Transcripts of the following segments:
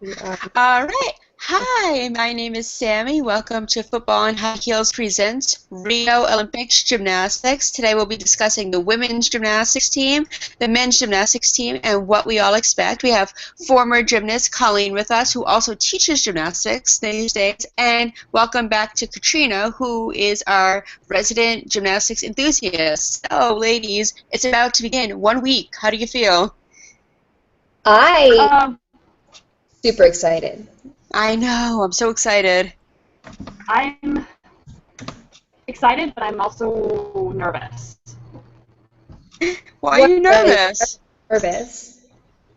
We are. All right. Hi, my name is Sammy. Welcome to Football and High Heels Presents Rio Olympics Gymnastics. Today we'll be discussing the women's gymnastics team, the men's gymnastics team, and what we all expect. We have former gymnast Colleen with us, who also teaches gymnastics these days. And welcome back to Katrina, who is our resident gymnastics enthusiast. So, ladies, it's about to begin. 1 week. How do you feel? I Um, super excited. I know. I'm so excited. I'm excited, but I'm also nervous. Why are What you are you nervous? nervous?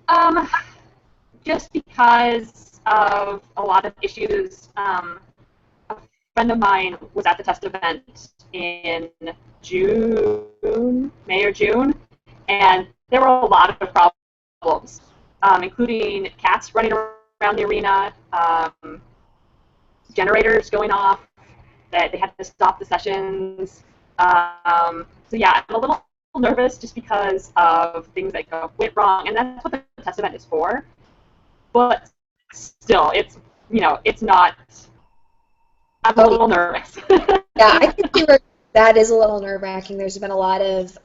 Um, just because of a lot of issues. A friend of mine was at the test event in June, May or June, and there were a lot of problems, including cats running around the arena, generators going off, that they had to stop the sessions. So yeah, I'm a little nervous just because of things that went wrong, and that's what the test event is for. But still, it's not. I'm a Oh, little nervous. yeah, I can see where that is a little nerve-wracking. There's been a lot of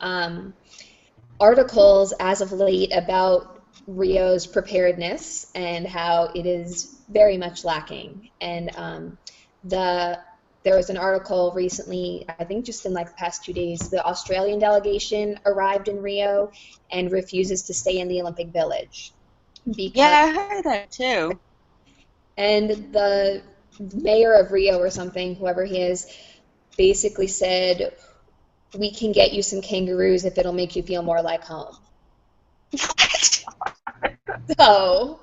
articles as of late about Rio's preparedness and how it is very much lacking. And the there was an article recently, I think just in like the past 2 days, the Australian delegation arrived in Rio and refuses to stay in the Olympic Village because Yeah, I heard that too. and the mayor of Rio or something, whoever he is, basically said, "We can get you some kangaroos if it'll make you feel more like home." So,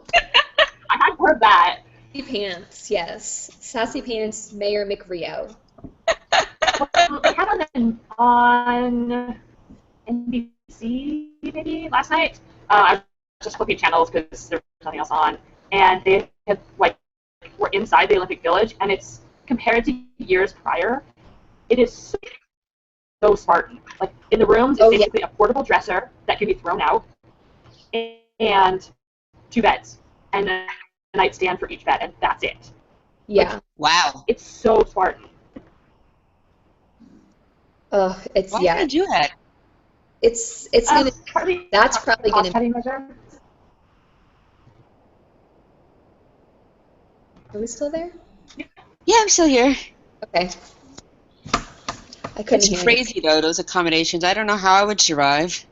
I have heard that. Sassy Pants, yes. Sassy Pants, Mayor McRio. Well, they had on NBC maybe last night. I was just flipping channels because there was nothing else on, and they had were inside the Olympic Village, and it's compared to years prior. It is so Spartan. Like in the rooms, it's Oh, yeah. basically a portable dresser that can be thrown out, and two beds, and a nightstand for each bed, and that's it. Like, Yeah. Wow. it's so Spartan. Oh, it's, Why did yeah. they do that? It's gonna, Partly that's probably gonna, cost-cutting measure. are we still there? Yeah, I'm still here. Okay. I couldn't It's hear anything. crazy though, those accommodations. I don't know how I would survive.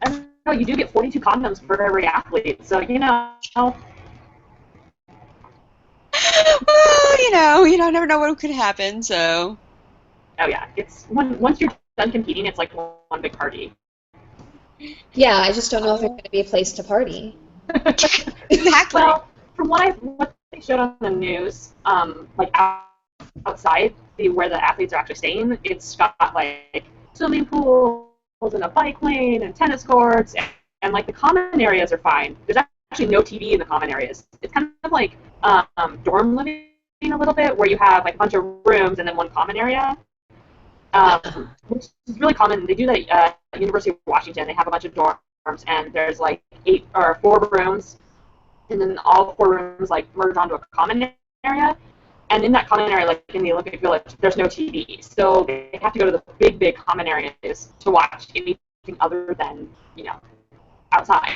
I don't know, you do get 42 condoms for every athlete, so Well, you never know what could happen, so. oh yeah, it's once you're done competing, it's like one big party. Yeah, I just don't know if there's gonna be a place to party. Exactly. Well, from what they showed on the news, outside where the athletes are actually staying, it's got like swimming pools and a bike lane and tennis courts, and like the common areas are fine. There's actually no TV in the common areas. It's kind of like dorm living a little bit, where you have like a bunch of rooms and then one common area, which is really common. They do that at University of Washington. They have a bunch of dorms, and there's like 4 rooms, and then all 4 rooms like merge onto a common area. And in that common area, like in the Olympic Village, there's no TV, so they have to go to the big common areas to watch anything other than outside.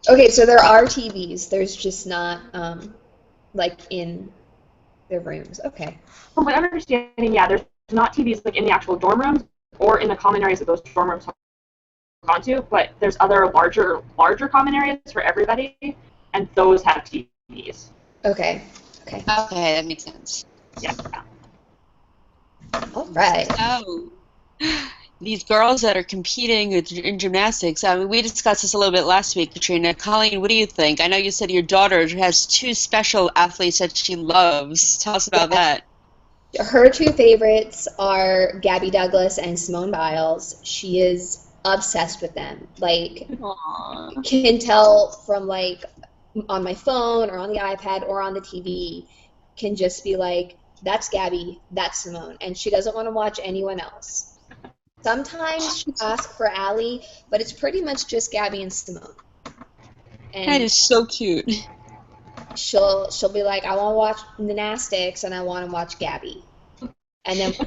Okay, so there are TVs. There's just not like in the rooms. Okay. From what I'm understanding, yeah, there's not TVs like in the actual dorm rooms or in the common areas that those dorm rooms hook onto, but there's other larger common areas for everybody, and those have TVs. Okay. Okay. Okay, that makes sense. Yeah. All right. So, these girls that are competing in gymnastics, I mean, we discussed this a little bit last week, Katrina. Colleen, what do you think? I know you said your daughter has two special athletes that she loves. Tell us about that. Her two favorites are Gabby Douglas and Simone Biles. She is obsessed with them. Like, Aww. can tell from like on my phone or on the iPad or on the TV, can just be like, that's Gabby, that's Simone, and she doesn't want to watch anyone else. Sometimes she asks for Allie, but it's pretty much just Gabby and Simone. That And is so cute. she'll be like, I want to watch gymnastics and I want to watch Gabby. And then she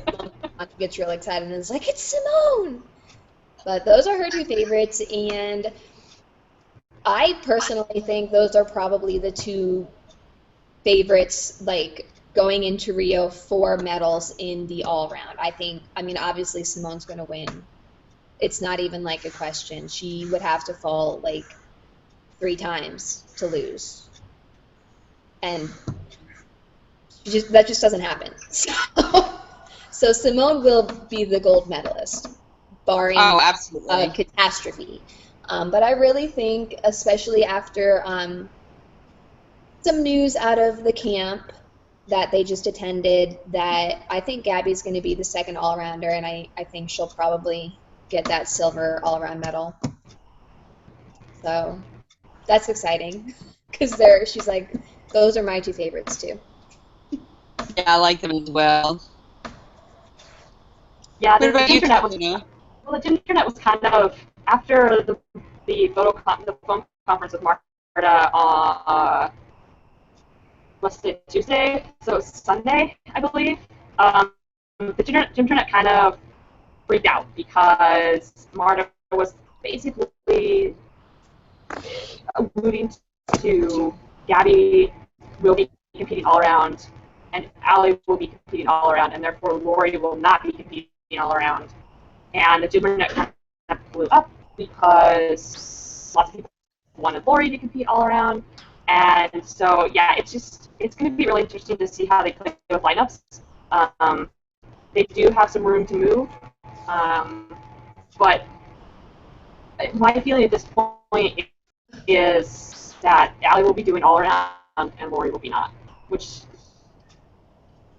gets real excited and is like, it's Simone! But those are her two favorites, and I personally think those are probably the two favorites, like, going into Rio for medals in the all-round. I mean, obviously Simone's going to win. It's not even, like, a question. She would have to fall, like, 3 times to lose. And that just doesn't happen. So Simone will be the gold medalist, barring absolutely. a catastrophe. But I really think, especially after some news out of the camp that they just attended, that I think Gabby's going to be the second all-rounder, and I think she'll probably get that silver all-around medal. So that's exciting, because she's like, those are my two favorites too. Yeah, I like them as well. Yeah, What about you, Katrina? Well, the internet was kind of after the phone conference with Marta on what's it, Tuesday? So Sunday, I believe. The internet kind of freaked out because Marta was basically alluding to Gabby will be competing all around, and Allie will be competing all around, and therefore Lori will not be competing all around. And the internet kind of blew up because lots of people wanted Lori to compete all around. And so, yeah, it's going to be really interesting to see how they play with lineups. They do have some room to move, but my feeling at this point is that Allie will be doing all around and Lori will be not, which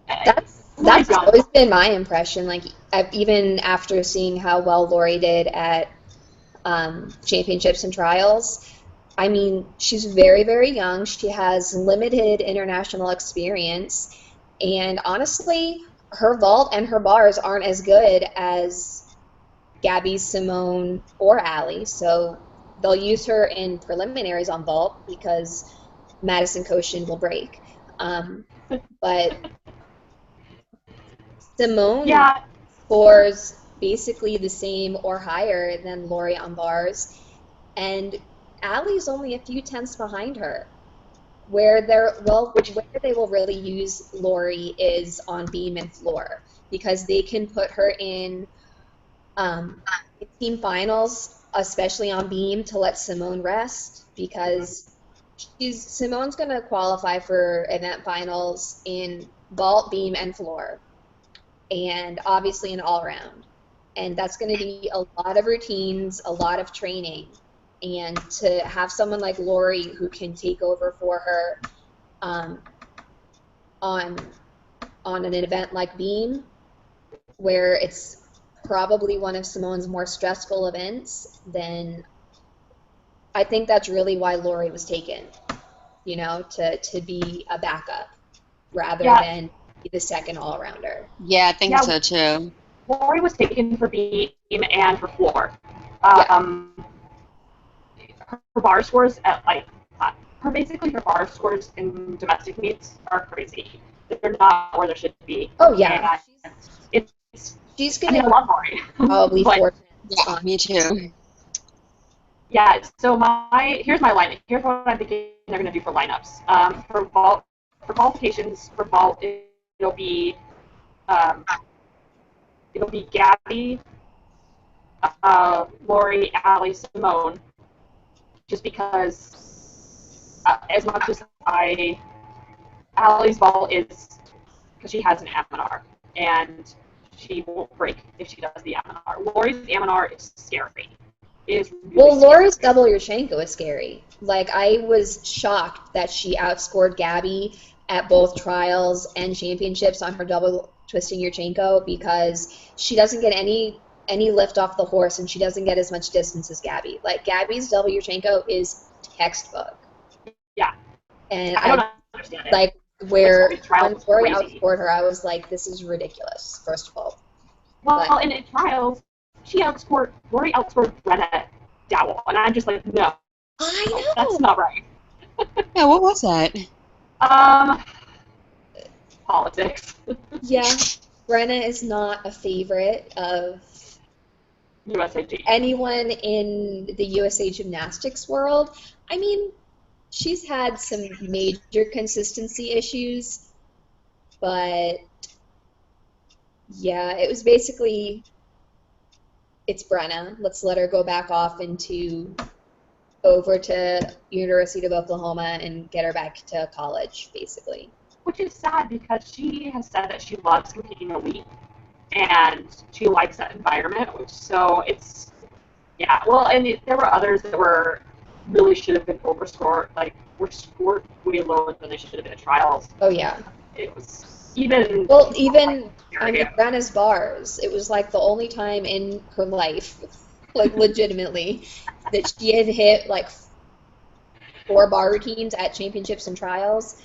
that's always been my impression. Like, even after seeing how well Lori did at championships and trials, I mean, she's very, very young. She has limited international experience, and honestly, her vault and her bars aren't as good as Gabby, Simone, or Allie. So they'll use her in preliminaries on vault because Madison Koshin will break. But Simone scores basically the same or higher than Lori on bars, and Allie's only a few tenths behind her. Where they will really use Lori is on beam and floor, because they can put her in team finals, especially on beam, to let Simone rest, because Simone's going to qualify for event finals in vault, beam, and floor, and obviously an all-around. And that's going to be a lot of routines, a lot of training. And to have someone like Lori who can take over for her on an event like beam, where it's probably one of Simone's more stressful events, then I think that's really why Lori was taken, to be a backup rather than be the second all-rounder. Yeah, I think so too. Lori was taken for beam and for floor. Her bar scores at her bar scores in domestic meets are crazy. They're not where they should be. Oh yeah, she's gonna. I love Lori. Probably four. Yeah, me too. Yeah. So here's my lineup. Here's what I'm thinking they're gonna do for lineups. For qualifications for vault, it'll be Gabby, Lori, Allie, Simone. Just because, as much as Allie's vault is, because she has an Aminar, and she won't break if she does the Aminar. Lori's Aminar is scary. It is really scary. Lori's double Yurchenko is scary. Like, I was shocked that she outscored Gabby at both trials and championships on her double twisting Yurchenko, because she doesn't get any lift off the horse, and she doesn't get as much distance as Gabby. Like, Gabby's double Yurchenko is textbook. Yeah. And I don't understand it. Like, where when Lori crazy. outscored her, I was like, this is ridiculous, first of all. Well, and in trials, Lori outscored Brenna Dowell, and I'm just like, no. I know. That's not right. Yeah, what was that? Um, Politics. Yeah, Brenna is not a favorite of USAG. anyone in the USA Gymnastics world. I mean, she's had some major consistency issues, but yeah, it was basically it's Brenna. Let's let her go back off into over to University of Oklahoma and get her back to college, basically. Which is sad because she has said that she loves competing elite and she likes that environment. So it's, yeah. Well, and there were others that were really should have been overscored, like were scored way lower than they should have been at trials. Oh yeah. It was even. Well, even I mean, Brenna's bars. It was like the only time in her life, like legitimately, that she had hit like 4 bar routines at championships and trials,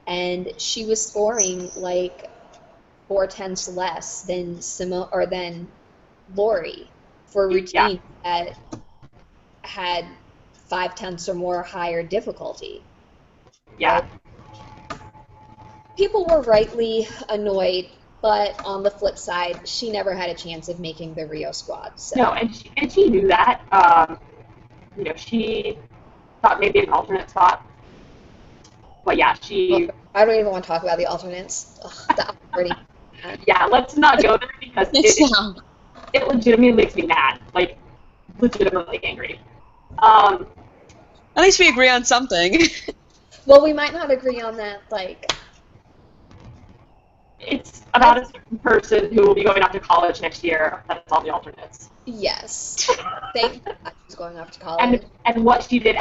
and she was scoring like 4/10 less than than Lori for a routine that had 5/10 or more higher difficulty. Yeah. People were rightly annoyed, but on the flip side, she never had a chance of making the Rio squad. So. No, and she knew that. She thought maybe an alternate spot. But yeah, she. I don't even want to talk about the alternates. Yeah, let's not go there because it legitimately makes me mad. Like, legitimately angry. At least we agree on something. Well, we might not agree on that, like. It's about a certain person who will be going off to college next year. That's all the alternates. Yes. Thank God she's going off to college. And what she did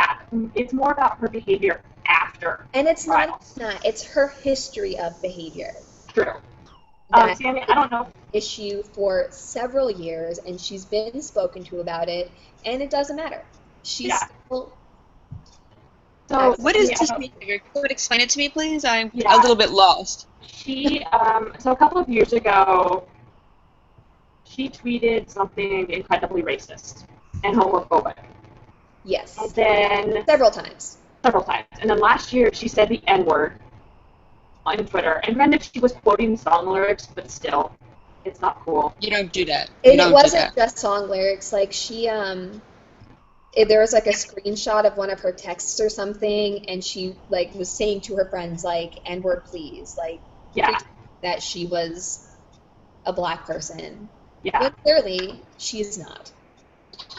it's more about her behavior after. And it's not. It's her history of behavior. True. Sammi, I don't know. Issue for several years, and she's been spoken to about it, and it doesn't matter. She's still. So what is this behavior? Could you explain it to me, please? I'm a little bit lost. She, so a couple of years ago, she tweeted something incredibly racist and homophobic. Yes. And then several times. And then last year, she said the N-word on Twitter. And granted, she was quoting song lyrics, but still, it's not cool. You don't do that. It wasn't just song lyrics. Like, she, there was, like, a screenshot of one of her texts or something, and she, like, was saying to her friends, like, N-word, please. Like, that she was a black person. Yeah. But clearly, she's not.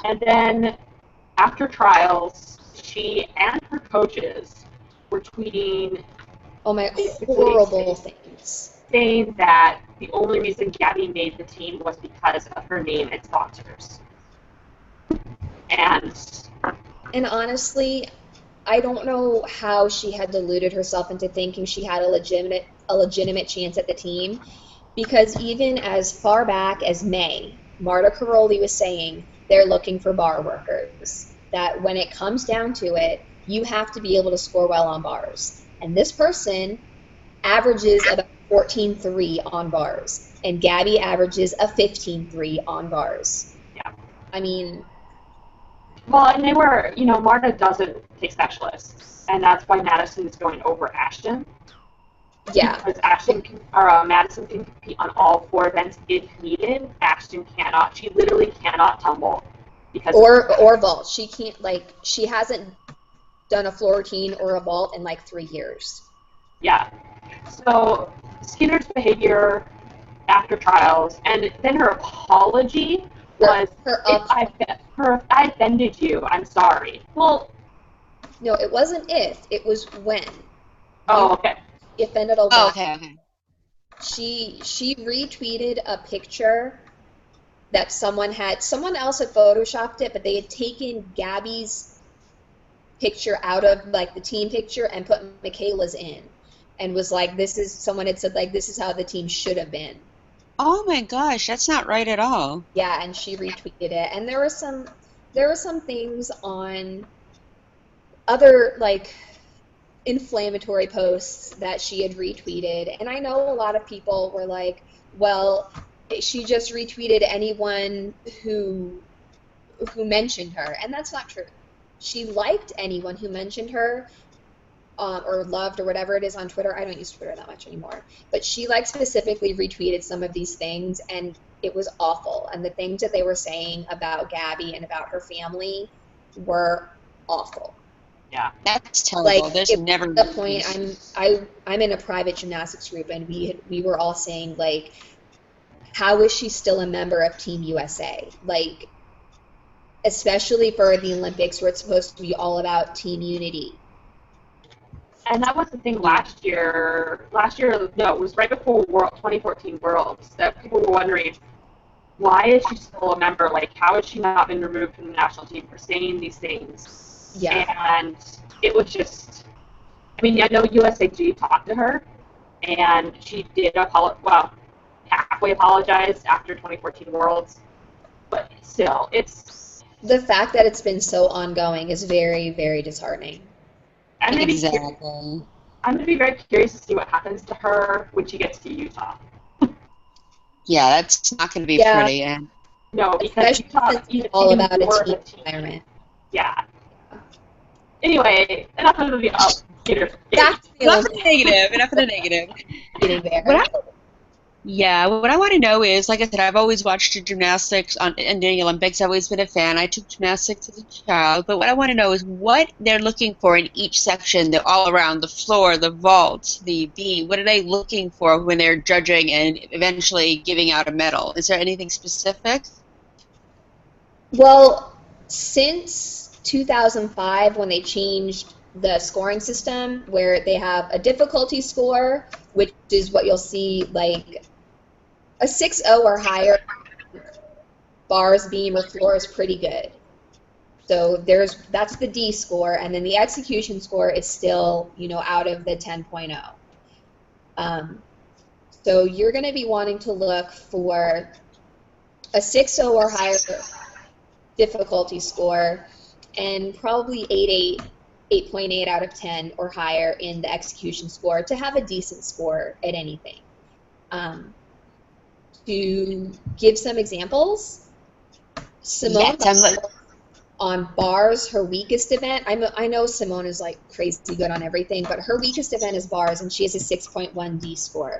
And then, after trials, she and her coaches were tweeting horrible things. Saying that the only reason Gabby made the team was because of her name and sponsors. And honestly, I don't know how she had deluded herself into thinking she had a legitimate chance at the team, because even as far back as May, Marta Caroli was saying they're looking for bar workers, that when it comes down to it, you have to be able to score well on bars. And this person averages about 14.3 on bars, and Gabby averages a 15.3 on bars. Yeah. I mean... Well, and they were, Marta doesn't take specialists, and that's why Madison is going over Ashton. Yeah. Because Madison can compete on all 4 events if needed. Ashton cannot. She literally cannot tumble. Or vault. She can't, she hasn't done a floor routine or a vault in 3 years. Yeah. So Skinner's behavior after trials, and then her apology was, if I offended you, I'm sorry. Well, no, it wasn't if, it was when. Oh, okay. She offended a lot. Oh, okay. She retweeted a picture that someone else had photoshopped it, but they had taken Gabby's picture out of the team picture and put Michaela's in, and was someone had said this is how the team should have been. Oh my gosh, that's not right at all. Yeah, and she retweeted it, and there were some things on other inflammatory posts that she had retweeted, and I know a lot of people were like, well, she just retweeted anyone who mentioned her, and that's not true. She liked anyone who mentioned her or loved or whatever it is on Twitter. I don't use Twitter that much anymore. But she like specifically retweeted some of these things, and it was awful. And the things that they were saying about Gabby and about her family were awful. Yeah, That's terrible. Like, There's never at the point I'm in a private gymnastics group, and we were all saying, like, how is she still a member of Team USA? Like, especially for the Olympics, where it's supposed to be all about team unity. and that was the thing last year. No, it was right before 2014 Worlds that people were wondering, why is she still a member? Like, how has she not been removed from the national team for saying these things? Yeah. And it was just, I mean, I know USAG talked to her, and she did halfway apologize after 2014 Worlds, but still, it's... The fact that it's been so ongoing is very, very disheartening. I'm going to be very curious to see what happens to her when she gets to Utah. Yeah, that's not going to be pretty. And no, because Utah is all about a team environment. Yeah. Anyway, enough of the enough of the negative. Getting there. What I want to know is, like I said, I've always watched gymnastics and doing Olympics. I've always been a fan. I took gymnastics as a child. But what I want to know is what they're looking for in each section, the all around, the floor, the vault, the beam. What are they looking for when they're judging and eventually giving out a medal? Is there anything specific? Well, since 2005, when they changed the scoring system, where they have a difficulty score, which is what you'll see, like a 6.0 or higher, bars, beam, or floor is pretty good. So that's the D score, and then the execution score is still, out of the 10.0. So you're going to be wanting to look for a 6.0 or higher difficulty score, and probably 8.8 out of 10 or higher in the execution score to have a decent score at anything. To give some examples, Simone on bars, her weakest event, I know Simone is like crazy good on everything, but her weakest event is bars, and she has a 6.1 D score.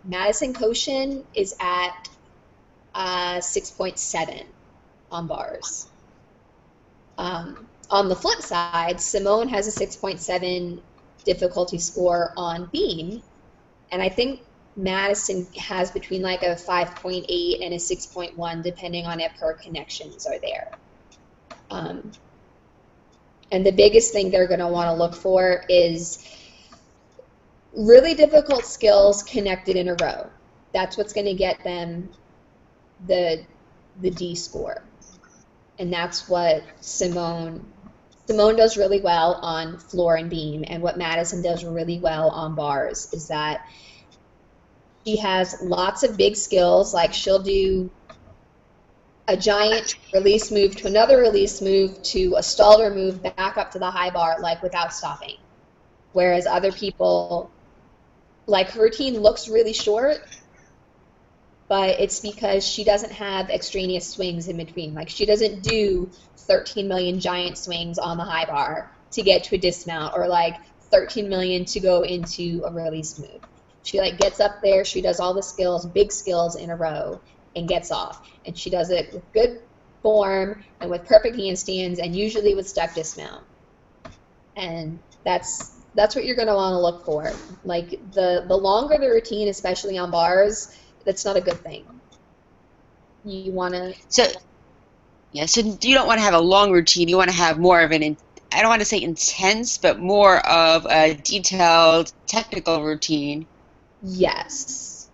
Madison Koshin is at 6.7 on bars. On the flip side, Simone has a 6.7 difficulty score on beam, and I think Madison has between like a 5.8 and a 6.1, depending on if her connections are there. And the biggest thing they're going to want to look for is really difficult skills connected in a row. That's what's going to get them the D score. And that's what Simone does really well on floor and beam, and what Madison does really well on bars is that she has lots of big skills, like she'll do a giant release move to another release move to a stalder move back up to the high bar, like without stopping. Whereas other people, like her routine looks really short, but it's because she doesn't have extraneous swings in between. Like she doesn't do 13 million giant swings on the high bar to get to a dismount, or like 13 million to go into a release move. She like gets up there, she does all the skills, big skills in a row, and gets off. And she does it with good form and with perfect handstands, and usually with step dismount. And that's what you're going to want to look for. Like the longer the routine, especially on bars, that's not a good thing. You want to... So you don't want to have a long routine. You want to have more of an, I don't want to say intense, but more of a detailed technical routine. Yes.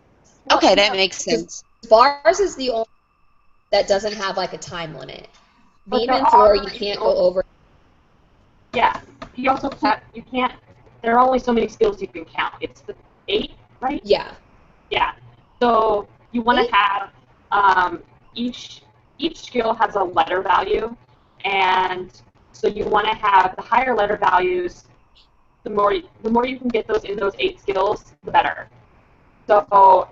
Okay, that makes sense. Bars is the only that doesn't have like a time limit. Beam and floor, you can't go over. Yeah, you also can't. There are only so many skills you can count. It's the 8, right? Yeah. Yeah. So you want to have each skill has a letter value, and so you want to have the higher letter values. The more you can get those in those 8 skills, the better. So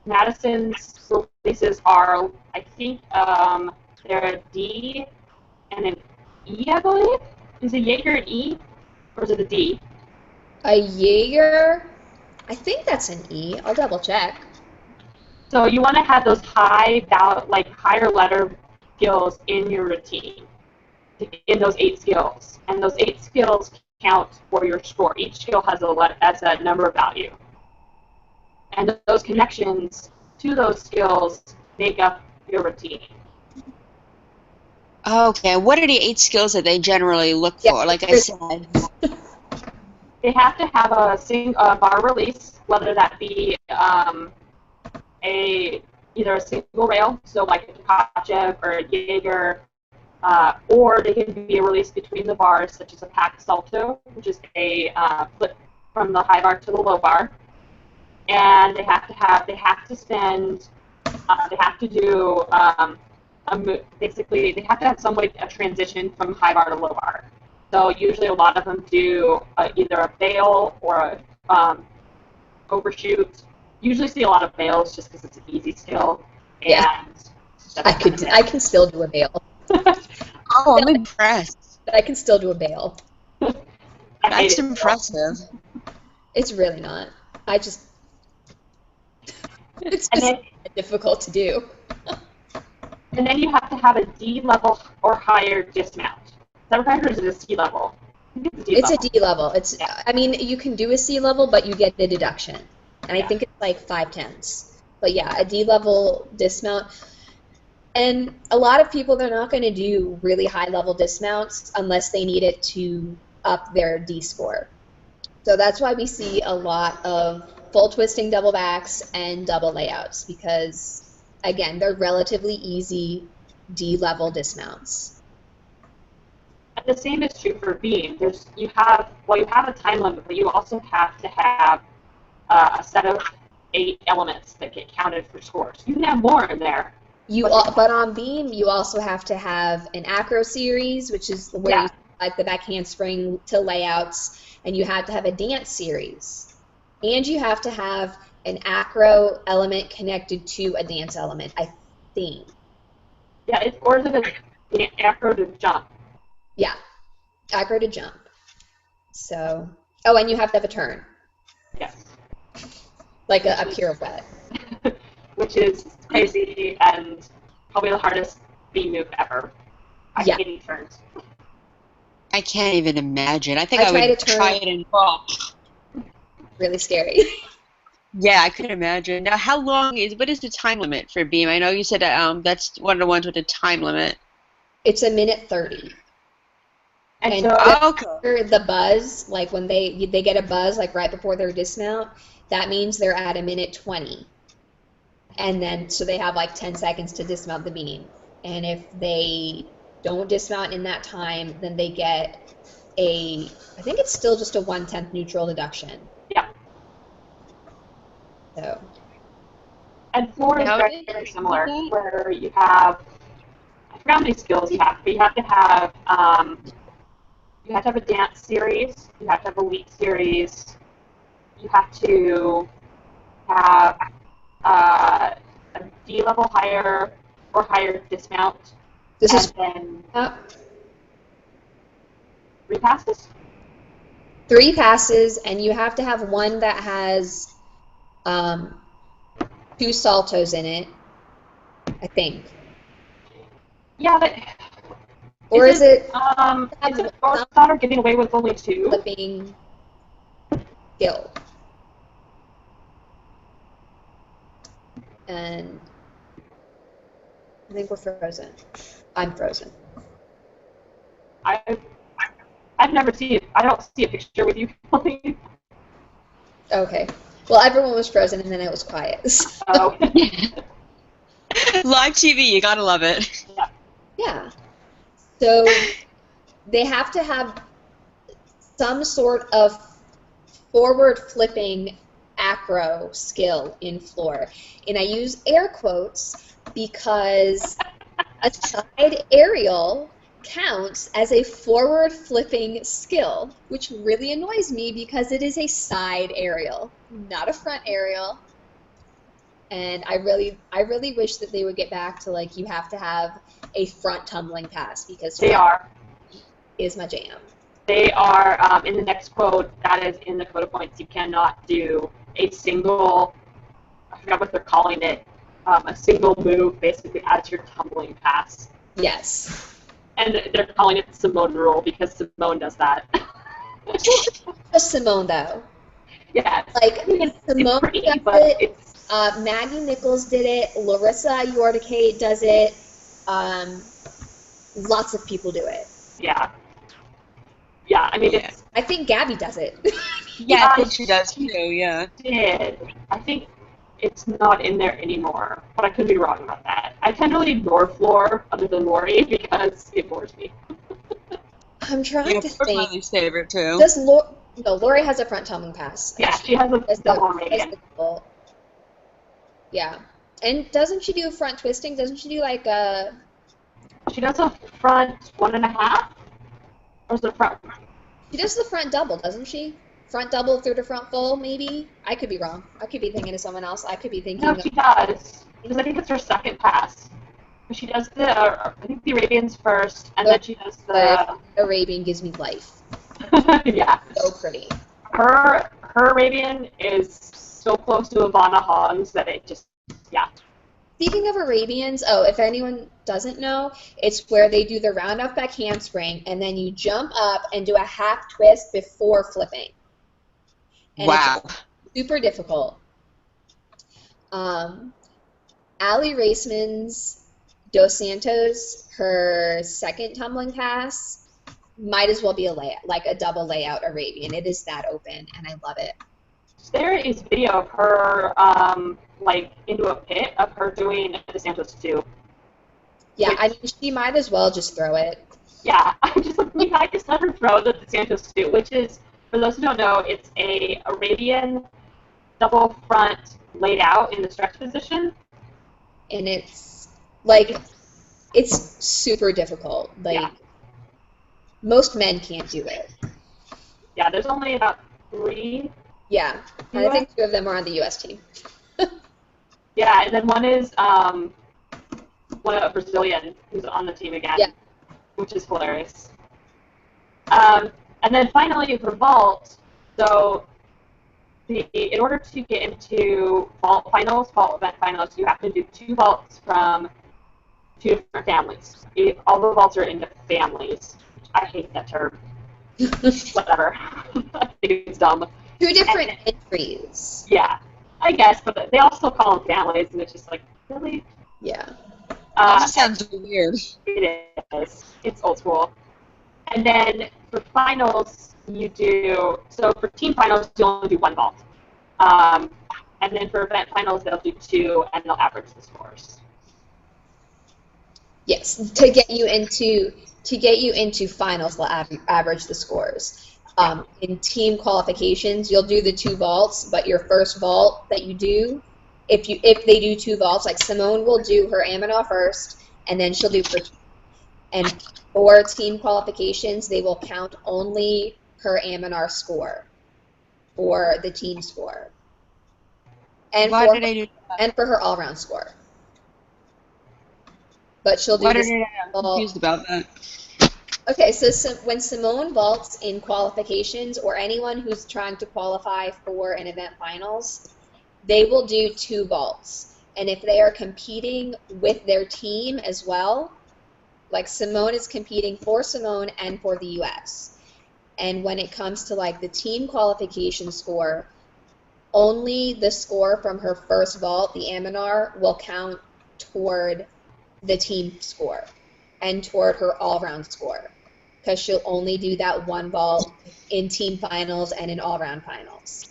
Madison's releases are, I think, they're a D and an E, I believe. Is it Jaeger an E? Or is it a D? A Jaeger, I think that's an E. I'll double check. So you want to have those higher letter skills in your routine, in those 8 skills. And those 8 skills count for your score. Each skill has a number value. And those connections to those skills make up your routine. Okay, what are the 8 skills that they generally look for? Like I said, They have to have a bar release, whether that be either a single rail, so like a Tkachev or a Jaeger, or they can be a release between the bars, such as a pack salto, which is a flip from the high bar to the low bar. And they have to do basically they have to have some way of transition from high bar to low bar. So usually a lot of them do either a bail or a overshoot. Usually see a lot of bails just because it's an easy skill. And Yeah. I can still do a bail. oh, I'm impressed. But I can still do a bail. That's impressive. It's really not. It's just difficult to do. And then you have to have a D level or higher dismount. Is that right, or is it a C level? I think It's a D level. I mean, you can do a C level, but you get the deduction. And I think it's like 5/10. But yeah, a D level dismount. And a lot of people, they're not going to do really high level dismounts unless they need it to up their D score. So that's why we see a lot of full twisting double backs and double layouts because, again, they're relatively easy D level dismounts. And the same is true for beam. You have a time limit, but you also have to have a set of 8 elements that get counted for scores. You can have more in there. But on beam, you also have to have an acro series, which is where you like the back handspring to layouts, and you have to have a dance series, and you have to have an acro element connected to a dance element, I think. Yeah, or is it an acro to jump? Yeah, acro to jump. So, and you have to have a turn. Yes. Like a pirouette. Which is crazy and probably the hardest beam move ever. I hate any turns. I can't even imagine. I think I would try it and fall. Really scary. Yeah, I could imagine. Now, what is the time limit for beam? I know you said that's one of the ones with a time limit. It's 1:30. And the buzz, like when they get a buzz, like right before their dismount, that means they're at 1:20. And then, so they have like 10 seconds to dismount the beam. And if they don't dismount in that time, then they get I think it's still just a 1/10 neutral deduction. Yeah. So. And 4 is very similar, where you have, I forgot how many skills you have, but you have to have a dance series, you have to have a week series, you have to have a D level higher or higher dismount, then 3 passes? 3 passes, and you have to have one that has 2 saltos in it, I think. Yeah, but or is it or getting away with only 2? Flipping skill. And I think we're frozen. I'm frozen. I've never seen it. I don't see a picture with you. Okay. Well, everyone was frozen, and then it was quiet. So. Oh. Live TV, you gotta love it. Yeah. So they have to have some sort of forward flipping acro skill in floor. And I use air quotes because a side aerial counts as a forward flipping skill, which really annoys me because it is a side aerial, not a front aerial. And I really wish that they would get back to, like, you have to have a front tumbling pass because they are is my jam. They are, in the next code, that is in the code of points, you cannot do a single, I forgot what they're calling it, a single move basically as your tumbling pass. Yes. And they're calling it the Simone rule because Simone does that. Just Simone, though. Yeah. Like, Simone pretty, does but it. it's... Maggie Nichols did it. Larissa Yorticate does it. Lots of people do it. Yeah. Yeah, I mean, Yeah. it's... I think Gabby does it. Yeah, I think she does too, yeah. Did. I think it's not in there anymore, but I could be wrong about that. I tend to ignore floor other than Lori because it bores me. I'm trying Yeah, to Floor's my think. least favorite too. Does No, Lori has a front tumbling pass. Yeah, she has a That's double that's radian. the goal. Yeah. And doesn't she do front twisting? Doesn't she do like a... She does a front 1.5? Or is it front? She does the front double, doesn't she? Front double through to front full, maybe? I could be wrong. I could be thinking of someone else. I could be thinking No, of... she does. Because I think it's her second pass. She does I think the Arabians first, and then she does the... Arabian gives me life. Yeah. So pretty. Her Arabian is so close to Ivana Hong's that it just, yeah. Speaking of Arabians, if anyone doesn't know, it's where they do the round off back handspring, and then you jump up and do a half twist before flipping. And Wow. it's super difficult. Ali Raceman's Dos Santos, her second tumbling pass, might as well be a double layout Arabian. It is that open, and I love it. There is video of her, into a pit of her doing the Santos too. Yeah, I mean, she might as well just throw it. Yeah, I just let her throw the Santos too, which is, for those who don't know, it's a Arabian double front laid out in the stretch position. And it's super difficult. Most men can't do it. Yeah, there's only about 3. Yeah, and I think 2 of them are on the U.S. team. Yeah, and then one is a Brazilian who's on the team again, yeah. Which is hilarious. And then finally for vault, so in order to get into vault event finals, you have to do 2 vaults from 2 different families. All the vaults are into families. I hate that term. Whatever. I think it's dumb. 2 different entries. Yeah, I guess, but they also call them families, and it's just like, really? Yeah. That sounds weird. It is. It's old school. And then for finals, so for team finals, you only do 1 vault. And then for event finals, they'll do 2, and they'll average the scores. Yes, to get you into finals, they'll average the scores. In team qualifications, you'll do the 2 vaults, but your first vault that you do, if they do 2 vaults, like Simone will do her Aminar first, and then she'll do her. And for team qualifications, they will count only her Aminar score for the team score, and Why did I do that? And for her all-round score. But she'll do Why this. did I'm confused about that. Okay, so when Simone vaults in qualifications, or anyone who's trying to qualify for an event finals, they will do 2 vaults. And if they are competing with their team as well, like Simone is competing for Simone and for the U.S. And when it comes to the team qualification score, only the score from her first vault, the Aminar, will count toward the team score and toward her all-round score, because she'll only do that 1 vault in team finals and in all-round finals.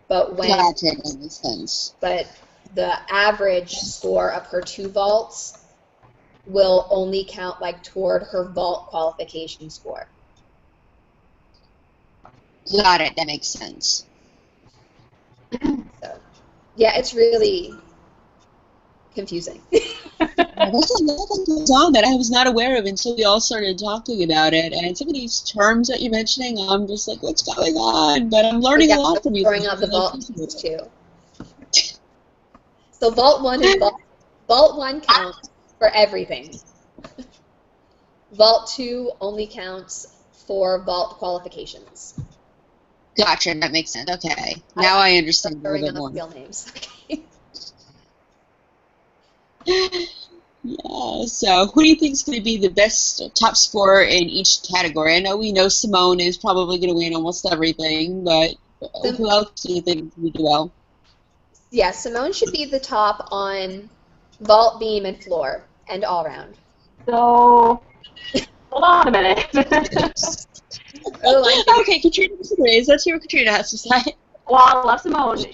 But That makes sense. But the average score of her 2 vaults will only count toward her vault qualification score. Got it. That makes sense. So, yeah, it's really confusing. There's a lot that goes on that I was not aware of until we all started talking about it. And some of these terms that you're mentioning, I'm just like, what's going on? But I'm learning a lot from you. Throwing out the vault too. So vault 1 and vault 1 counts for everything. Vault 2 only counts for vault qualifications. Gotcha, that makes sense. Okay. Now I understand a little bit more. Skill names. Yeah, so who do you think is going to be the best top scorer in each category? I know we know Simone is probably going to win almost everything, but who else do you think will do well? Yeah, Simone should be the top on vault, beam, and floor, and all round. So, hold on a minute. Okay, Katrina disagrees. Let's hear what Katrina has to say. Well, I love Simone.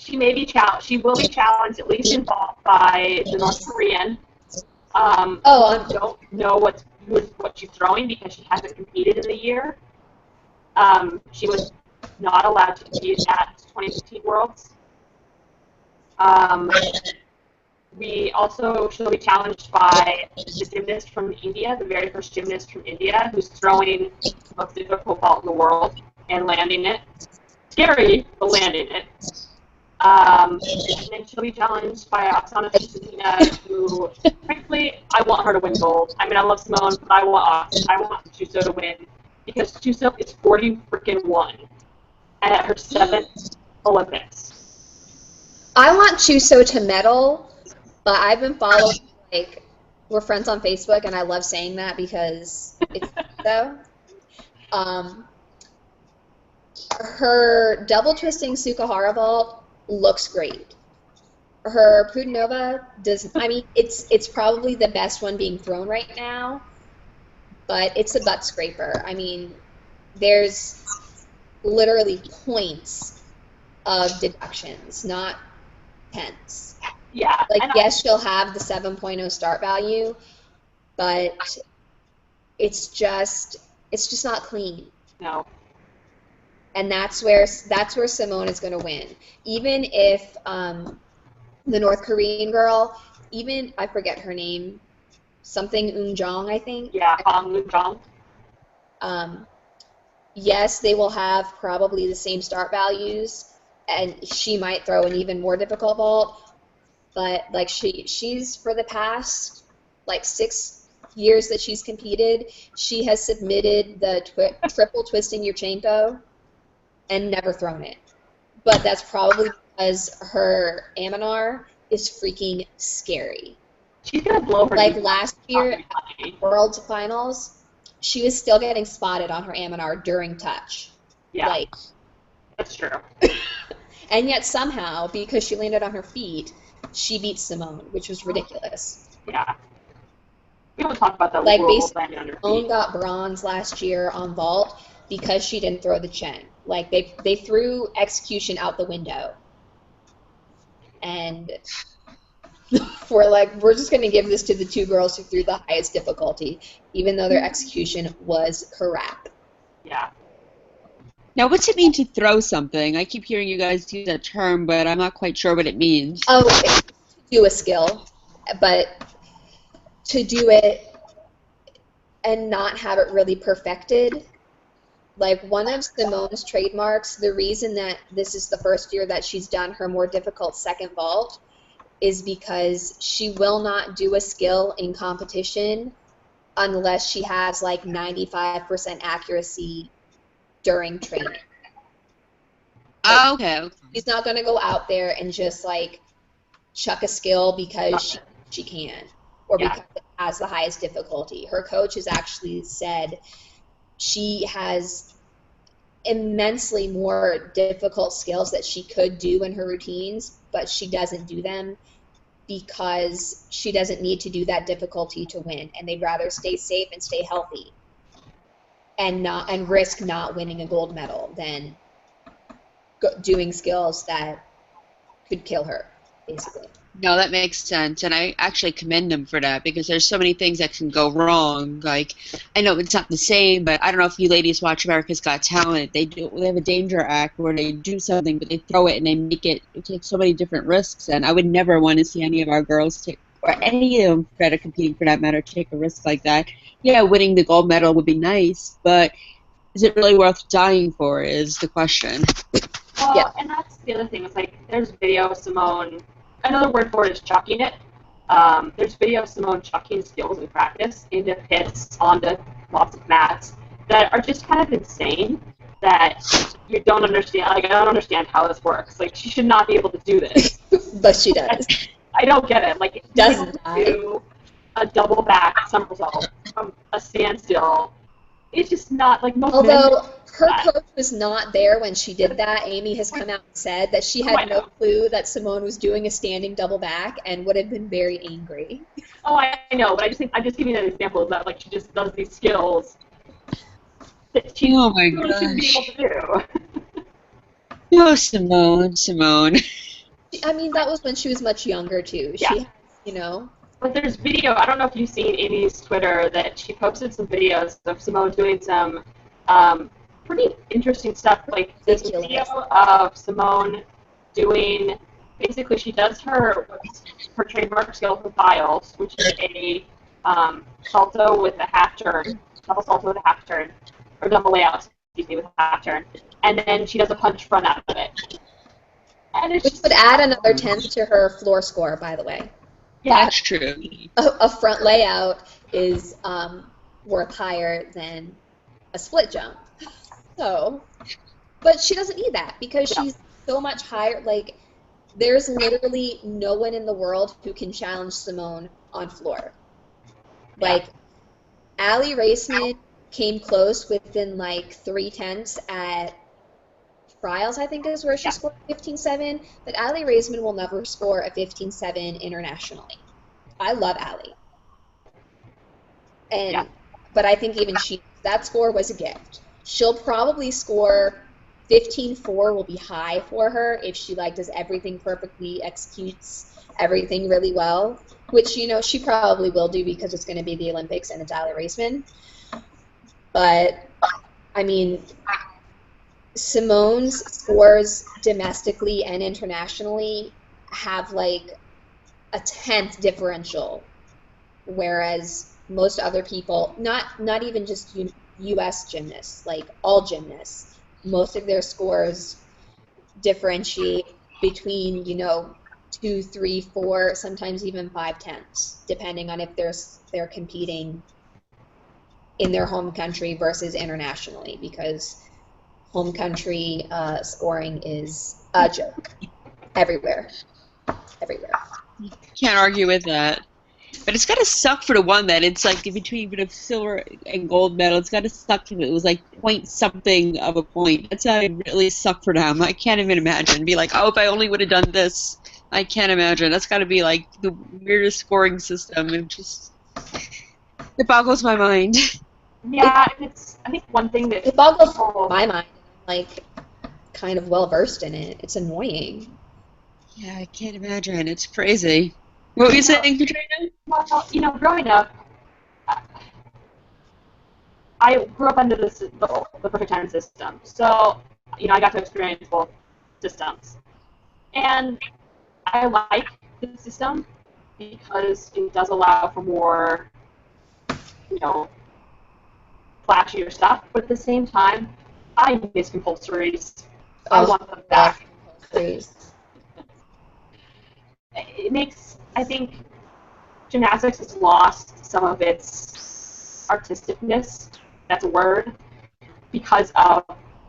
She may be challenged. She will be challenged at least in vault by the North Korean. I don't know what she's throwing because she hasn't competed in the year. She was not allowed to compete at 2015 Worlds. She'll be challenged by the gymnast from India, the very first gymnast from India, who's throwing the most difficult vault in the world and landing it. Scary, but landing it. And then she'll be challenged by Oksana Chusovitina, who, frankly, I want her to win gold. I mean, I love Simone, but I want Chuso to win because Chuso is 40-1 and at her 7th Olympics. I want Chuso to medal, but I've been following, we're friends on Facebook, and I love saying that because it's so. Her double twisting Sukahara vault looks great. Her Prudnova it's probably the best one being thrown right now, but it's a butt scraper. I mean, there's literally points of deductions, not tenths. Yeah. Yes, she'll have the 7.0 start value, but it's just not clean. No. And that's where Simone is going to win. Even if the North Korean girl, I forget her name, something Eunjong, I think. Yeah, Eunjong. Yes, they will have probably the same start values, and she might throw an even more difficult vault. But she's for the past 6 years that she's competed, she has submitted the triple twisting Yurchenko and never thrown it. But that's probably because her Aminar is freaking scary. She's gonna blow her. Last year at World Finals, she was still getting spotted on her Aminar during touch. Yeah, that's true. And yet somehow, because she landed on her feet, she beat Simone, which was ridiculous. Yeah. We don't talk about that. Basically, Simone got bronze last year on vault because she didn't throw the Chen. They threw execution out the window. And we're just going to give this to the two girls who threw the highest difficulty, even though their execution was crap. Yeah. Now, what's it mean to throw something? I keep hearing you guys use that term, but I'm not quite sure what it means. Oh, to do a skill, but to do it and not have it really perfected. One of Simone's trademarks, the reason that this is the first year that she's done her more difficult second vault is because she will not do a skill in competition unless she has 95% accuracy during training. Oh, okay. She's not going to go out there and just chuck a skill because she can or because it has the highest difficulty. Her coach has actually said she has immensely more difficult skills that she could do in her routines, but she doesn't do them because she doesn't need to do that difficulty to win, and they'd rather stay safe and stay healthy and risk not winning a gold medal than doing skills that could kill her, basically. No, that makes sense, and I actually commend them for that because there's so many things that can go wrong. I know it's not the same, but I don't know if you ladies watch America's Got Talent. They have a danger act where they do something, but they throw it and they take so many different risks, and I would never want to see any of our girls take, or any of them that are competing for that matter, take a risk like that. Yeah, winning the gold medal would be nice, but is it really worth dying for is the question. Well, yeah. And that's the other thing. It's there's video of Simone. Another word for it is chucking it. There's video of Simone chucking skills in practice into pits, onto lots of mats that are just kind of insane. That you don't understand. Like, I don't understand how this works. Like, she should not be able to do this. But she does. I don't get it. Like, Doesn't do a double back somersault from a standstill. It's just not like most men. Although her coach was not there when she did that, Amy has come out and said that she had no clue that Simone was doing a standing double back and would have been very angry. Oh, I know, but I'm just giving an example of that. Like, she just does these skills that she really shouldn't be able to do. Oh, Simone. I mean, that was when she was much younger too. Yeah. She, you know. But there's video. I don't know if you've seen Amy's Twitter that she posted some videos of Simone doing some pretty interesting stuff. Like this video of Simone doing. Basically, she does her trademark skill for files, which is a salto with a half turn, double salto with a half turn, or double layout, excuse me, with a half turn, and then she does a punch front out of it. And it's which would add another 10th to her floor score, by the way. Yeah, that's true. A front layout is worth higher than a split jump. So, but she doesn't need that because she's so much higher. Like, there's literally no one in the world who can challenge Simone on floor. Like, Allie Raceman came close within like 3/10 at trials, I think is where she scored 15.7, but Allie Raceman will never score a 15.7 internationally. I love Allie. But I think even that score was a gift. She'll probably score 15.4 will be high for her if she like does everything perfectly, executes everything really well, which, you know, she probably will do because it's going to be the Olympics and it's Allie Raceman. But, I mean, Simone's scores domestically and internationally have like a 10th differential, whereas most other people, not even just U.S. gymnasts, like all gymnasts, most of their scores differentiate between, you know, 2, 3, 4, sometimes even 5/10, depending on if they're competing in their home country versus internationally, because home country scoring is a joke everywhere. Can't argue with that. But it's gotta suck for the one that it's like in between a silver and gold medal. It's gotta suck if it was like point something of a point. That's how it really suck for them. I can't even imagine. Be like, oh, if I only would have done this. I can't imagine. That's gotta be like the weirdest scoring system. It it boggles my mind. Yeah, I think one thing that it boggles my mind. Like, kind of well versed in it. It's annoying. Yeah, I can't imagine. It's crazy. What were you saying, Katrina? Well, you know, growing up, I grew up under the perfect 10 system. So, you know, I got to experience both systems. And I like the system because it does allow for more, you know, flashier stuff. But at the same time, I miss compulsories. I want them back. It makes, I think, gymnastics has lost some of its artisticness, that's a word, because of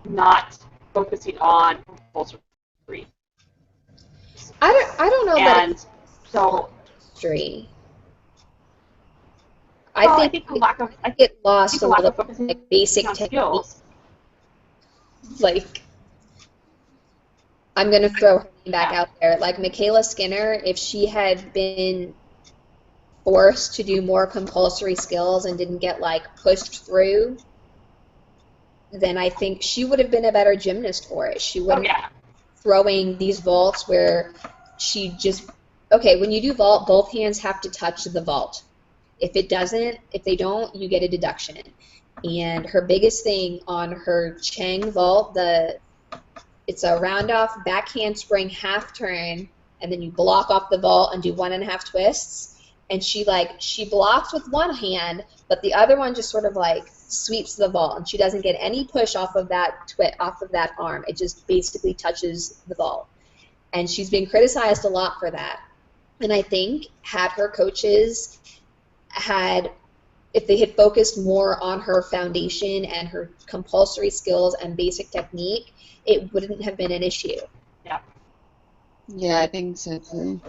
not focusing on compulsory. I don't know and that so history. I think the lack of it lost a lack little of focusing like basic on technique. skills. Like, I'm gonna throw her name back out there. Like Michaela Skinner, if she had been forced to do more compulsory skills and didn't get like pushed through, then I think she would have been a better gymnast for it. She wouldn't throwing these vaults where she just when you do vault, both hands have to touch the vault. If they don't, you get a deduction. And her biggest thing on her Chang vault, it's a round off back handspring half turn, and then you block off the vault and do 1.5 twists. And she blocks with one hand, but the other one just sort of like sweeps the vault, and she doesn't get any push off of that arm. It just basically touches the vault. And she's been criticized a lot for that. And I think had her coaches had if they had focused more on her foundation and her compulsory skills and basic technique, it wouldn't have been an issue. Yeah. Yeah, I think so too.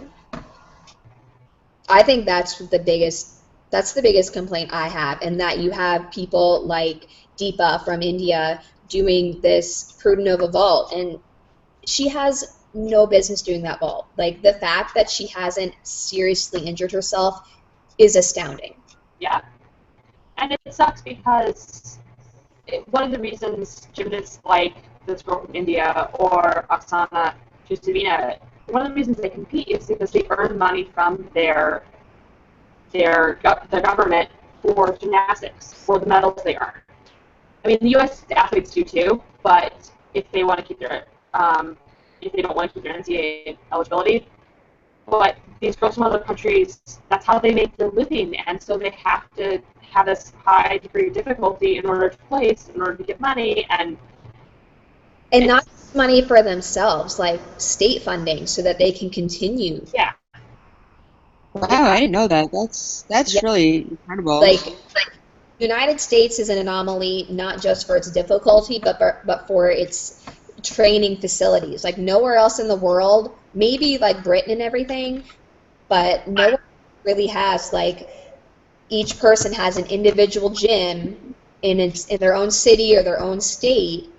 I think that's the biggest complaint I have, and that you have people like Deepa from India doing this Prudinova vault, and she has no business doing that vault. Like, the fact that she hasn't seriously injured herself is astounding. Yeah. And it sucks because one of the reasons gymnasts like this girl from India or Oksana Chusovitina, one of the reasons they compete is because they earn money from their government for gymnastics, for the medals they earn. I mean, the U.S. athletes do too, but if they want to keep their if they don't want to keep their NCAA eligibility, but these girls from other countries, that's how they make their living, and so they have to have this high degree of difficulty in order to place, in order to get money, and not money for themselves, like state funding, so that they can continue. Yeah. Wow, I didn't know that. That's really incredible. Like United States is an anomaly, not just for its difficulty, but for its training facilities. Like, nowhere else in the world, maybe like Britain and everything, but no one really has, like, each person has an individual gym in their own city or their own state.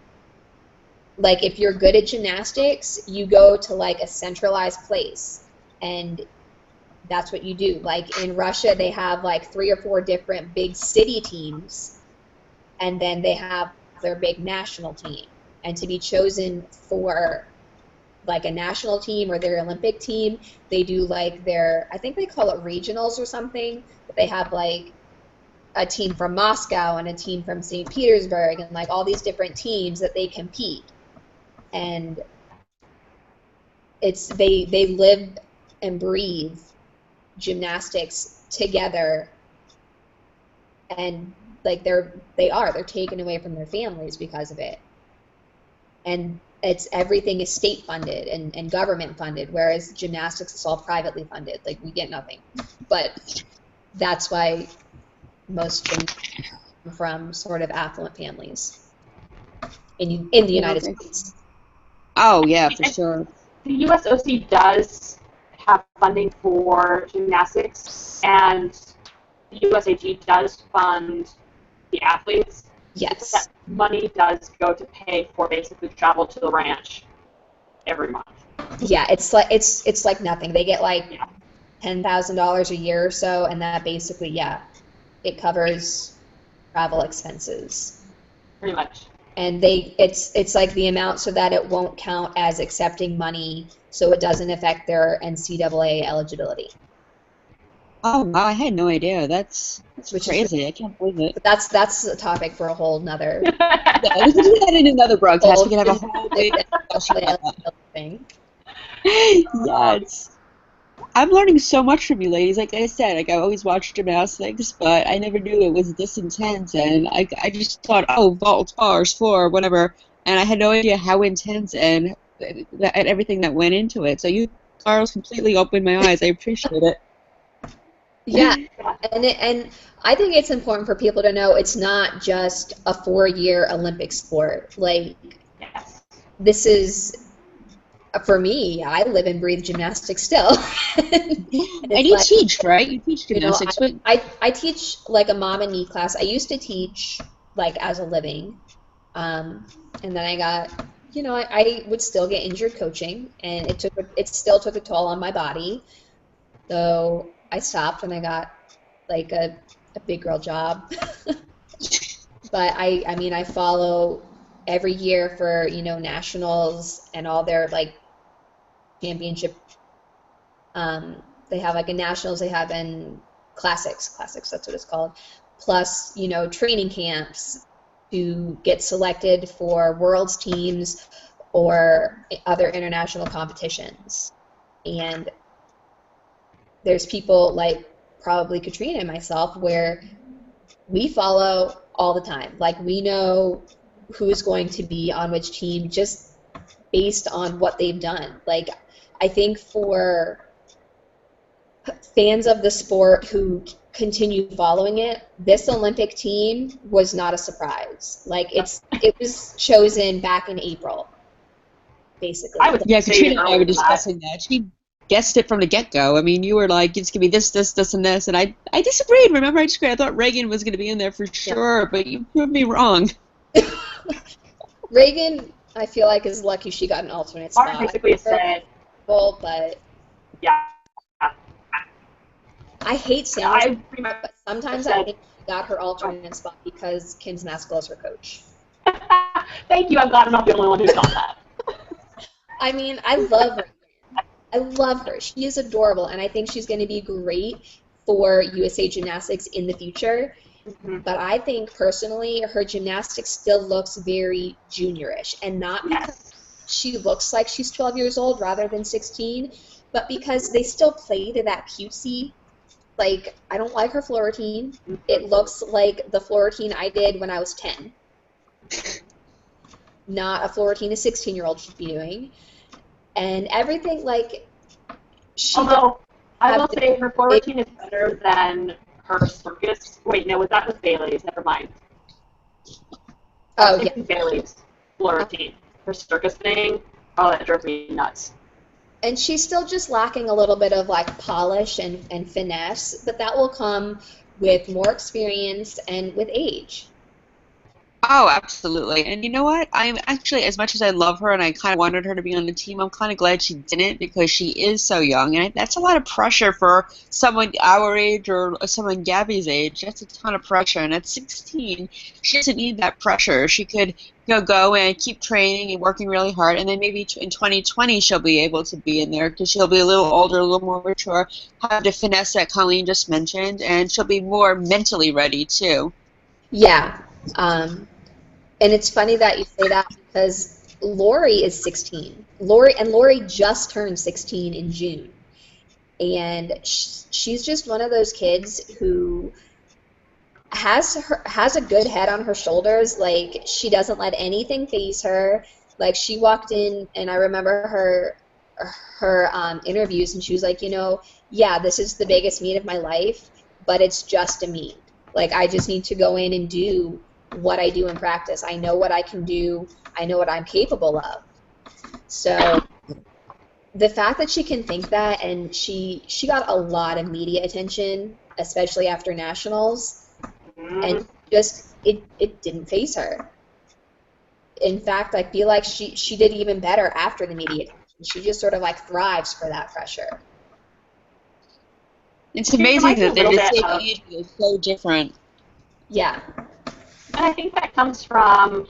Like, if you're good at gymnastics, you go to like a centralized place, and that's what you do. Like, in Russia, they have like 3 or 4 different big city teams, and then they have their big national team. And to be chosen for like a national team or their Olympic team, they do like I think they call it regionals or something, but they have like a team from Moscow and a team from St. Petersburg and like all these different teams that they compete. And they live and breathe gymnastics together, and like they're taken away from their families because of it. And everything is state funded and government funded, whereas gymnastics is all privately funded. Like, we get nothing. But that's why most gymnasts come from sort of affluent families in the United States. Oh, yeah, for sure. The USOC does have funding for gymnastics, and the USAG does fund the athletes. Yes. That money does go to pay for basically travel to the ranch every month. Yeah, it's like nothing. They get like $10,000 a year or so, and that basically, it covers travel expenses. Pretty much. And it's like the amount so that it won't count as accepting money, so it doesn't affect their NCAA eligibility. Oh, wow, I had no idea. That's crazy. I can't believe it. But that's a topic for a whole nother. Yeah, we can do that in another broadcast. We can have a whole big thing. Yeah, I'm learning so much from you ladies. Like I said, like I always watched gymnastics, but I never knew it was this intense. And I just thought, oh, vault, bars, floor, whatever. And I had no idea how intense and everything that went into it. So you, Carlos, completely opened my eyes. I appreciate it. Yeah, and I think it's important for people to know it's not just a 4-year Olympic sport. Like, this is, for me, I live and breathe gymnastics still. And you teach, right? You teach gymnastics. I teach like a mom and me class. I used to teach like as a living, and then I got, I would still get injured coaching, and it still took a toll on my body. So I stopped when I got like a big girl job. But I mean, I follow every year for, nationals and all their like championship. They have like a nationals, they have in classics, that's what it's called. Plus, training camps to get selected for world's teams or other international competitions. And there's people like probably Katrina and myself where we follow all the time. Like, we know who's going to be on which team just based on what they've done. Like, I think for fans of the sport who continue following it, this Olympic team was not a surprise. Like it was chosen back in April, basically. Yeah, Katrina and I were discussing that. She guessed it from the get-go. I mean, you were like, it's going to be this, this, this, and this, and I disagreed. Remember, I disagreed. I thought Reagan was going to be in there for sure, but you proved me wrong. Reagan, I feel like, is lucky she got an alternate spot. Basically said, but yeah. I hate Sanders, but sometimes I think she got her alternate spot because Kim Zmaskal is her coach. Thank you. I'm glad I'm not the only one who thought that. I mean, I love her. I love her. She is adorable, and I think she's going to be great for USA Gymnastics in the future. Mm-hmm. But I think, personally, her gymnastics still looks very juniorish, and not because she looks like she's 12 years old rather than 16, but because they still play to that cutesy. Like, I don't like her floor routine. It looks like the floor routine I did when I was 10. Not a floor routine a 16-year-old should be doing. And everything, like, although, I will say her floor routine is better than her circus. Wait, no, that was Bailey's. Never mind. Oh, yeah. Bailey's floor routine. Her circus thing, that drove me nuts. And she's still just lacking a little bit of, like, polish and finesse, but that will come with more experience and with age. Oh, absolutely. And you know what? I'm actually, as much as I love her and I kind of wanted her to be on the team, I'm kind of glad she didn't because she is so young. And that's a lot of pressure for someone our age or someone Gabby's age. That's a ton of pressure. And at 16, she doesn't need that pressure. She could go and keep training and working really hard. And then maybe in 2020 she'll be able to be in there because she'll be a little older, a little more mature, have the finesse that Colleen just mentioned, and she'll be more mentally ready too. Yeah. And it's funny that you say that because Lori is 16. Lori just turned 16 in June. And she's just one of those kids who has a good head on her shoulders. Like, she doesn't let anything faze her. Like, she walked in, and I remember her interviews, and she was like, yeah, this is the biggest meet of my life, but it's just a meet. Like, I just need to go in and do what I do in practice. I know what I can do. I know what I'm capable of. So the fact that she can think that, and she got a lot of media attention, especially after nationals, and just it didn't faze her. In fact, I feel like she did even better after the media attention. She just sort of like thrives for that pressure. It's amazing that the age is so different. Yeah. And I think that comes from,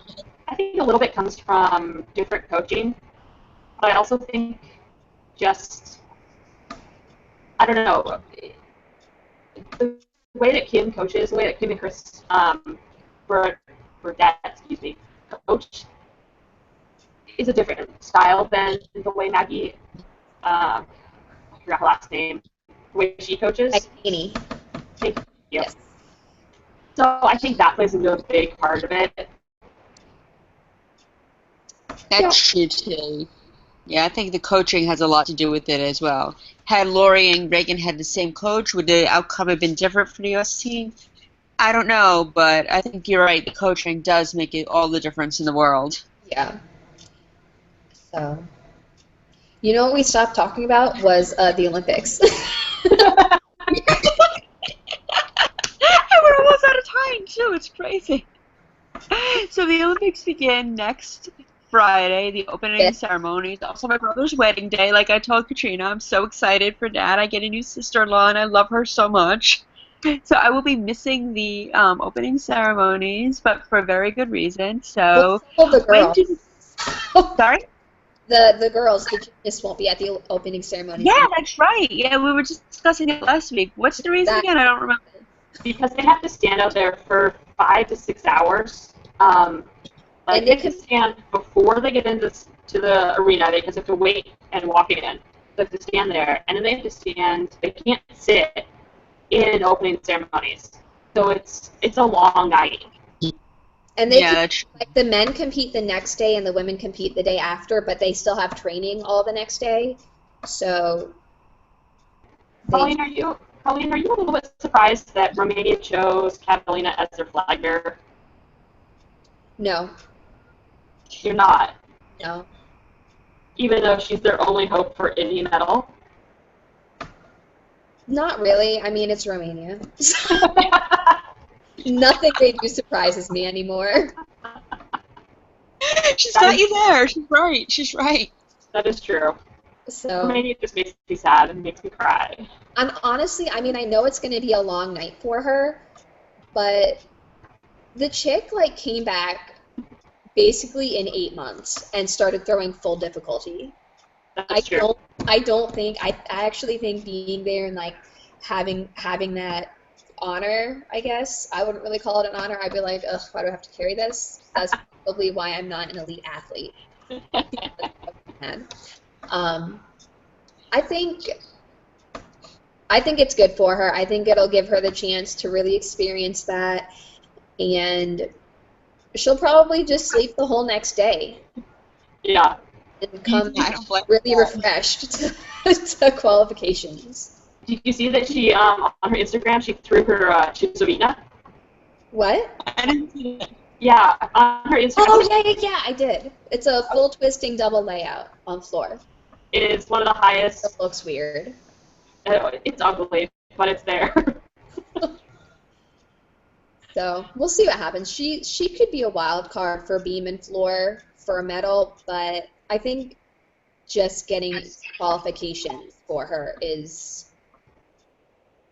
a little bit comes from different coaching. But I also think just, I don't know, the way that Kim coaches, the way that Kim and Chris, coach is a different style than the way Maggie, I forgot her last name, the way she coaches. Thank you. Yes. So I think that plays a real big part of it. That's true too. Yeah, I think the coaching has a lot to do with it as well. Had Lori and Reagan had the same coach, would the outcome have been different for the U.S. team? I don't know, but I think you're right. The coaching does make it all the difference in the world. Yeah. So, what we stopped talking about was the Olympics. We're almost out of time, too. It's crazy. So the Olympics begin next Friday, the opening ceremony. It's also my brother's wedding day. Like I told Katrina, I'm so excited for that. I get a new sister-in-law, and I love her so much. So I will be missing the opening ceremonies, but for a very good reason. So the girls. Sorry? The girls, the gymnasts won't be at the opening ceremony. Yeah, that's right. Yeah, we were just discussing it last week. What's the reason again? I don't remember. Because they have to stand out there for 5 to 6 hours. They have to stand before they get into the arena because they have to wait and walk in. They have to stand there, and then they have to stand. They can't sit in opening ceremonies. So it's a long night. And the men compete the next day and the women compete the day after, but they still have training all the next day. So Colleen, are you a little bit surprised that Romania chose Catalina as their flag bearer? No, You're not, no. even though she's their only hope for Indy medal. Not really. I mean, it's Romania. Nothing they do surprises me anymore. She's got you there. She's right. She's right. That is true. So Romania just makes me sad and makes me cry. I'm honestly, I mean, I know it's going to be a long night for her, but the chick like came back basically in 8 months and started throwing full difficulty. That's true. I actually think being there and like having that honor, I guess I wouldn't really call it an honor. I'd be like, ugh, why do I have to carry this? That's probably why I'm not an elite athlete. I think it's good for her. I think it'll give her the chance to really experience that, and she'll probably just sleep the whole next day. Yeah. And come really refreshed to qualifications. Did you see that she, on her Instagram, she threw her Chizovina? What? I didn't see that. Yeah, on her Instagram. Oh, yeah, I did. It's a full twisting double layout on floor. It is one of the highest. It looks weird. It's ugly, but it's there. So we'll see what happens. She could be a wild card for beam and floor for a medal, but I think just getting qualifications for her is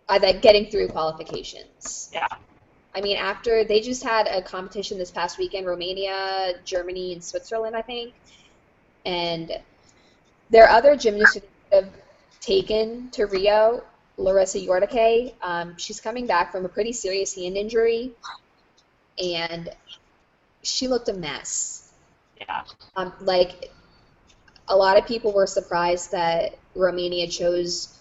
getting through qualifications. Yeah. I mean, after they just had a competition this past weekend, Romania, Germany, and Switzerland, I think, and their other gymnasts have taken to Rio, Larissa Yortake, she's coming back from a pretty serious hand injury, and she looked a mess. Yeah. Like, a lot of people were surprised that Romania chose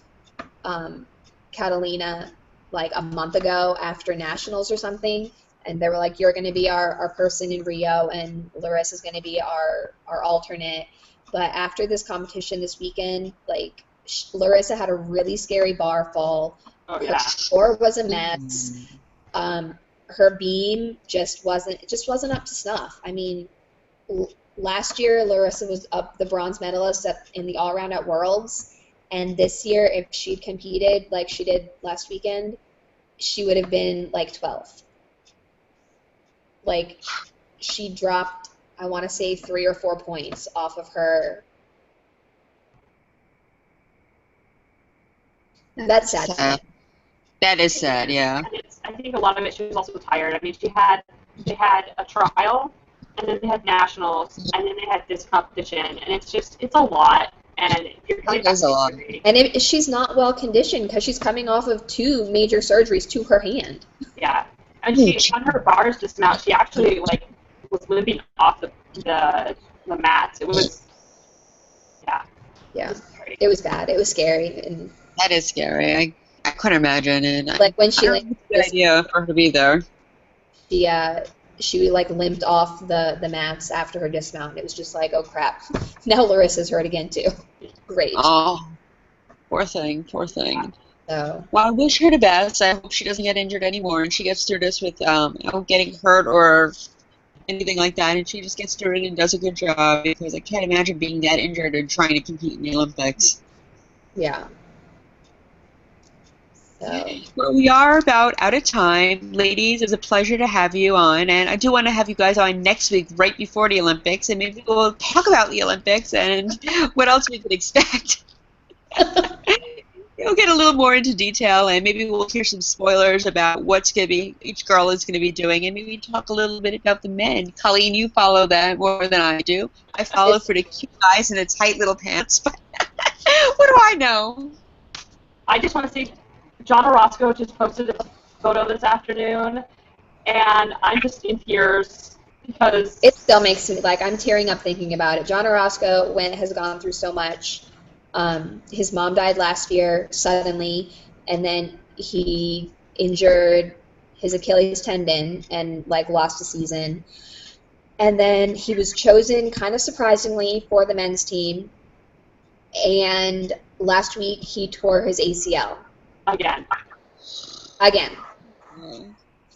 Catalina like a month ago after nationals or something, and they were like, you're going to be our person in Rio, and Larissa's going to be our alternate. But after this competition this weekend, like, Larissa had a really scary bar fall. Oh, yeah. Her score was a mess. Her beam just wasn't up to snuff. I mean, last year Larissa was up the bronze medalist in the all-around at Worlds, and this year, if she'd competed like she did last weekend, she would have been like 12th. Like, she dropped, I want to say, 3 or 4 points off of her. That's sad. That is sad, yeah. I think a lot of it, she was also tired. I mean, she had a trial, and then they had nationals, and then they had this competition, and it's a lot. And if you're coming back, a lot. And she's not well conditioned because she's coming off of 2 major surgeries to her hand. Yeah, and she on her bars dismount, she actually was limping off the mat. It was, yeah. Yeah, it was bad. It was scary, and that is scary. I couldn't imagine it. Like when she good idea for her to be there. She like limped off the mats after her dismount. It was just like, oh crap, now Larissa's hurt again too. Great. Oh, poor thing. So, well, I wish her the best. I hope she doesn't get injured anymore, and she gets through this with getting hurt or anything like that, and she just gets through it and does a good job, because I can't imagine being that injured and trying to compete in the Olympics. yeah. So. Well, we are about out of time. Ladies, it's a pleasure to have you on, and I do want to have you guys on next week right before the Olympics, and maybe we'll talk about the Olympics and what else we could expect. We'll get a little more into detail, and maybe we'll hear some spoilers about what's going to be, each girl is going to be doing, and maybe talk a little bit about the men. Colleen, you follow that more than I do. I follow for the cute guys in the tight little pants, but what do I know? I just want to say, John Orozco just posted a photo this afternoon, and I'm just in tears because it still makes me, like, I'm tearing up thinking about it. John Orozco has gone through so much. His mom died last year suddenly, and then he injured his Achilles tendon and like lost a season. And then he was chosen kind of surprisingly for the men's team, and last week he tore his ACL. again. Again. Yeah.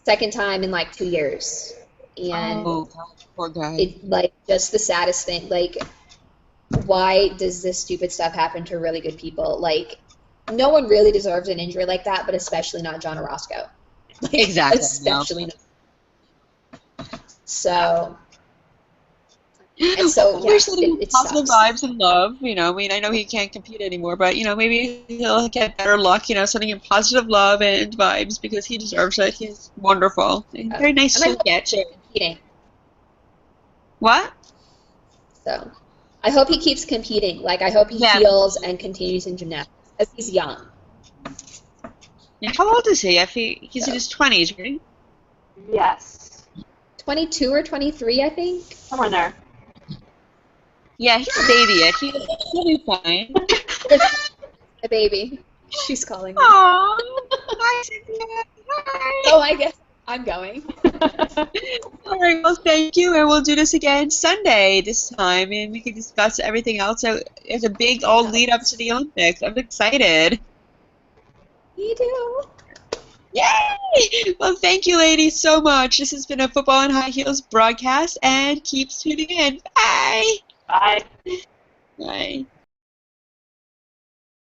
Second time in like 2 years. And Oh, gosh, poor guy. it, like, just the saddest thing. Like, why does this stupid stuff happen to really good people? Like, no one really deserves an injury like that, but especially not John Orozco. Like, Exactly. especially not. So, and so, yeah, We're sending him it positive sucks. vibes and love. You know, I mean, I know he can't compete anymore, but you know, maybe he'll get better luck. You know, sending him positive love and vibes because he deserves it. He's wonderful. And very nice And I to hope get you. competing. What? So, I hope he keeps competing. Like, I hope he Yeah. heals and continues in gymnastics, as he's young. Yeah, how old is he? I think he's in his 20s, right? Yes. 22 or 23, I think. Somewhere in there. Yeah, he's a baby yet. He'll be fine. A baby. She's calling me. Aww. Hi, Cynthia. Hi. Oh, I guess I'm going. All right, well, thank you, and we'll do this again Sunday this time, and we can discuss everything else. So it's a big old lead up to the Olympics. I'm excited. Me too. Yay! Well, thank you, ladies, so much. This has been a Football in High Heels broadcast, and keep tuning in. Bye! Bye. Bye.